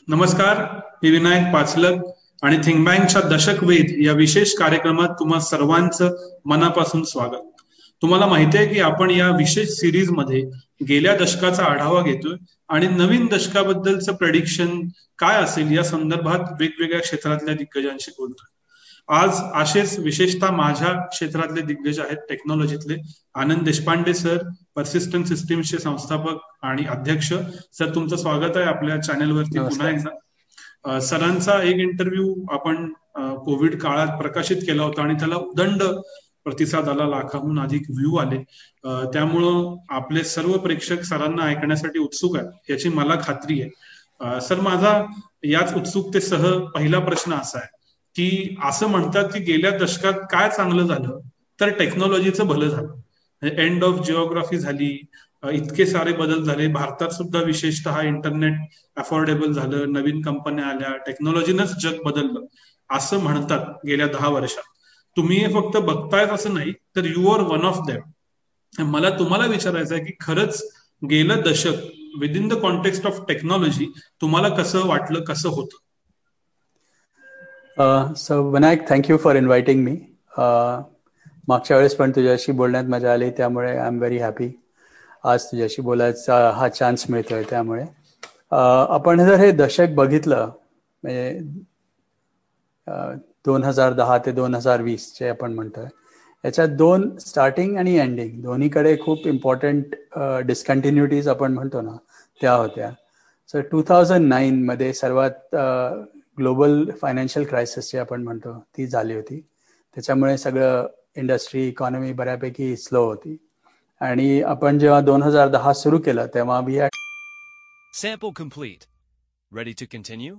नमस्कार, मी विनायक पाचलक आणि थिंक बँकच्या दशक वेध या विशेष कार्यक्रमात तुम्हा सर्वांचं मनापासून स्वागत. तुम्हाला माहिती आहे की आपण या विशेष सिरीज मध्ये गेल्या दशकाचा आढावा घेतोय आणि नवीन दशकाबद्दलचं प्रेडिक्शन काय असेल या संदर्भात वेगवेगळ्या क्षेत्रातल्या दिग्गजांशी बोलतोय. आज असेच विशेषतः माझ्या क्षेत्रातले दिग्गज आहेत टेक्नॉलॉजीतले आनंद देशपांडे सर, पर्सिस्टंट सिस्टीम्सचे संस्थापक आणि अध्यक्ष. सर, तुमचं स्वागत आहे आपल्या चॅनेलवरती पुन्हा एकदा. सरांचा एक इंटरव्ह्यू आपण कोविड काळात प्रकाशित केला होता आणि त्याला उदंड प्रतिसाद आला, लाखाहून अधिक व्ह्यू आले. त्यामुळं आपले सर्व प्रेक्षक सरांना ऐकण्यासाठी उत्सुक आहेत याची मला खात्री आहे. सर, माझा याच उत्सुकतेसह पहिला प्रश्न असा आहे की असं म्हणतात की गेल्या दशकात काय चांगलं झालं तर टेक्नॉलॉजीचं भलं झालं. एंड ऑफ जिओग्राफी झाली, इतके सारे बदल झाले. भारतात सुद्धा विशेषतः इंटरनेट अफोर्डेबल झालं, नवीन कंपन्या आल्या, टेक्नॉलॉजीनंच जग बदललं असं म्हणतात गेल्या 10 वर्षात. तुम्ही हे फक्त बघतायत असं नाही, तर you are one of them. मला तुम्हाला विचारायचं आहे की खरंच गेलं दशक within the context of technology तुम्हाला कसं वाटलं, कसं होतं? So Vinayak, thank you for inviting me. मागच्या वेळेस पण तुझ्याशी बोलण्यात मजा आली, त्यामुळे आय एम व्हेरी हॅपी आज तुझ्याशी बोलायचा हा चान्स मिळतोय. त्यामुळे आपण जर हे दशक बघितलं, म्हणजे 2010 ते 2020 जे आपण म्हणतोय, याच्यात दोन स्टार्टिंग आणि एंडिंग दोन्हीकडे खूप इम्पॉर्टंट डिस्कंटिन्युटीज आपण म्हणतो ना, त्या होत्या. सो 2009 मध्ये सर्वात ग्लोबल फायनान्शियल क्रायसिस जे आपण म्हणतो ती झाली होती. त्याच्यामुळे सगळं इंडस्ट्री, इकॉनॉमी बऱ्यापैकी स्लो होती. आणि आपण जेव्हा 2010 सुरू केलं तेव्हा Sample complete. Ready to continue?